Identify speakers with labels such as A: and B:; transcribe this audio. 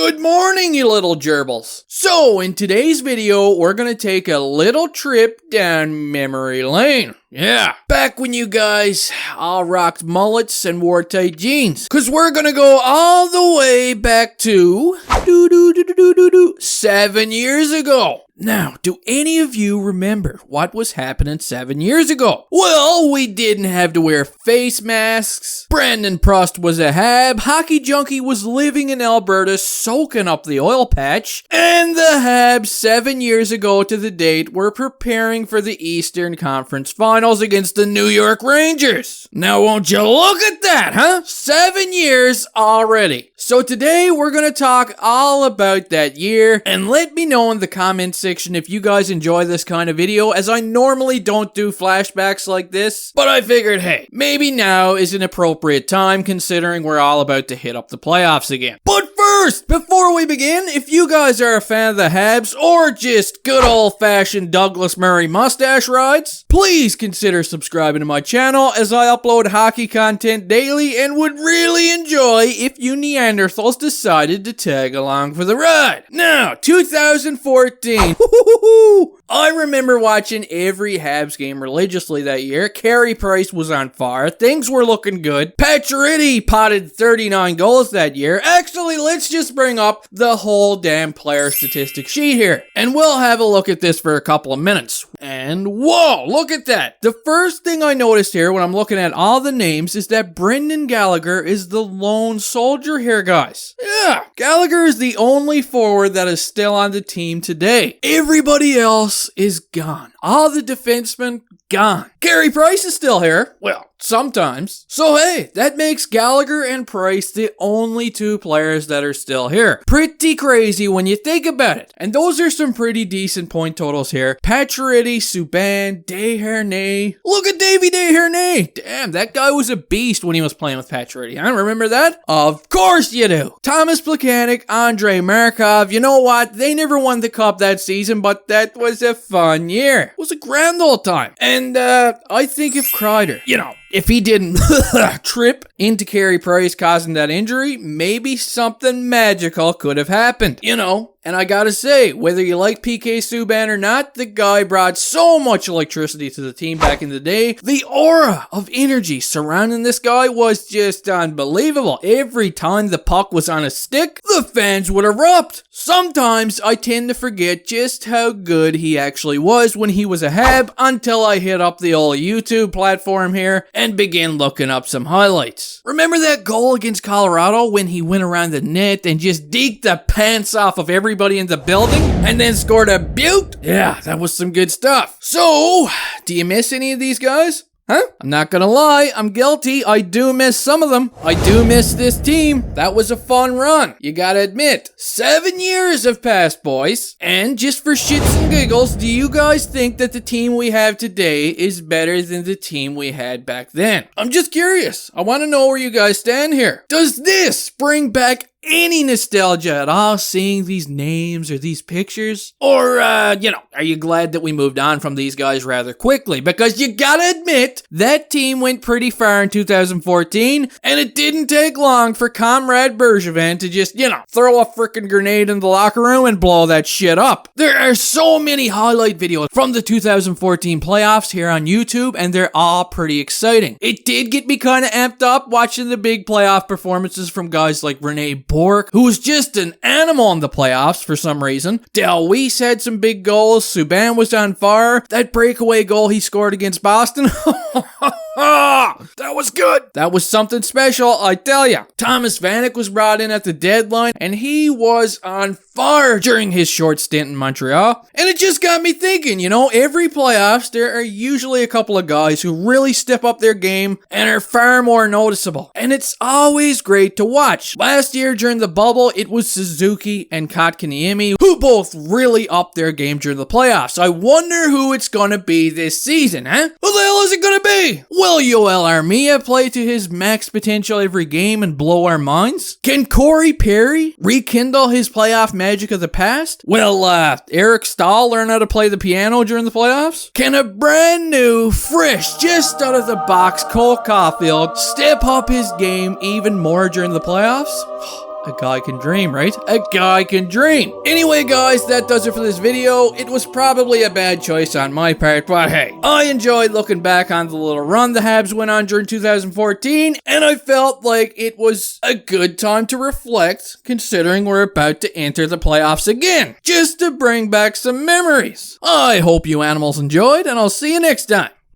A: Good morning, you little gerbils. So, in today's video, we're gonna take a little trip down memory lane. Yeah, back when you guys all rocked mullets and wore tight jeans. Cause we're gonna go all the way back to 7 years ago. Now, do any of you remember what was happening 7 years ago? Well, we didn't have to wear face masks. Brandon Prost was a Hab. Hockey Junkie was living in Alberta soaking up the oil patch. And the Habs 7 years ago to the date were preparing for the Eastern Conference Finals against the New York Rangers. Now, won't you look at that, huh? 7 years already. So today we're gonna talk all about that year, and let me know in the comments section if you guys enjoy this kind of video, as I normally don't do flashbacks like this, but I figured, hey, maybe now is an appropriate time considering we're all about to hit up the playoffs again. But first, before we begin, if you guys are a fan of the Habs or just good old-fashioned Douglas Murray mustache rides, please consider subscribing to my channel as I upload hockey content daily and would really enjoy if you Neanderthals decided to tag along for the ride. Now, 2014. I remember watching every Habs game religiously that year. Carey Price was on fire. Things were looking good. Pacioretty potted 39 goals that year. Actually, let's just bring up the whole damn player statistic sheet here, and we'll have a look at this for a couple of minutes. And whoa, look at that. The first thing I noticed here when I'm looking at all the names is that Brendan Gallagher is the lone soldier here, guys. Yeah, Gallagher is the only forward that is still on the team today. Everybody else is gone. All the defensemen gone. Carey Price is still here. Well, sometimes. So hey, that makes Gallagher and Price the only two players that are still here. Pretty crazy when you think about it. And those are some pretty decent point totals here. Pacioretty, Subban, Desharnais. Look at Davey Desharnais. Damn, that guy was a beast when he was playing with Pacioretty. I remember that? Of course you do. Thomas Plekanec, Andrei Markov. You know what? They never won the cup that season, but that was a fun year. It was a grand old time. And I think if Krieder, if he didn't trip into Carey Price causing that injury, maybe something magical could have happened. And I gotta say, whether you like PK Subban or not, the guy brought so much electricity to the team back in the day. The aura of energy surrounding this guy was just unbelievable. Every time the puck was on a stick, the fans would erupt. Sometimes I tend to forget just how good he actually was when he was a Hab until I hit up the old YouTube platform here and begin looking up some highlights. Remember that goal against Colorado when he went around the net and just deked the pants off of everybody in the building and then scored a beaut? Yeah, that was some good stuff. So, do you miss any of these guys? Huh? I'm not gonna lie, I'm guilty. I do miss some of them. I do miss this team. That was a fun run. You gotta admit. 7 years have passed, boys. And just for shits and giggles, do you guys think that the team we have today is better than the team we had back then? I'm just curious. I want to know where you guys stand here. Does this bring back any nostalgia at all seeing these names or these pictures? Or, are you glad that we moved on from these guys rather quickly? Because you gotta admit, that team went pretty far in 2014, and it didn't take long for Comrade Bergevin to just, throw a freaking grenade in the locker room and blow that shit up. There are so many highlight videos from the 2014 playoffs here on YouTube, and they're all pretty exciting. It did get me kind of amped up watching the big playoff performances from guys like Rene Bourque, who was just an animal in the playoffs for some reason. Del Weiss had some big goals. Subban was on fire. That breakaway goal he scored against Boston. That was good. That was something special, I tell ya. Thomas Vanek was brought in at the deadline, and he was on fire during his short stint in Montreal. And it just got me thinking, every playoffs, there are usually a couple of guys who really step up their game and are far more noticeable. And it's always great to watch. Last year during the bubble, it was Suzuki and Kotkaniemi who both really upped their game during the playoffs. I wonder who it's gonna be this season, huh? Who the hell is it gonna be? Will Yoel Armia play to his max potential every game and blow our minds? Can Corey Perry rekindle his playoff magic of the past? Will Eric Stahl learn how to play the piano during the playoffs? Can a brand new, fresh, just out of the box Cole Caulfield step up his game even more during the playoffs? A guy can dream, right? A guy can dream. Anyway, guys, that does it for this video. It was probably a bad choice on my part, but hey, I enjoyed looking back on the little run the Habs went on during 2014, and I felt like it was a good time to reflect, considering we're about to enter the playoffs again, just to bring back some memories. I hope you animals enjoyed, and I'll see you next time.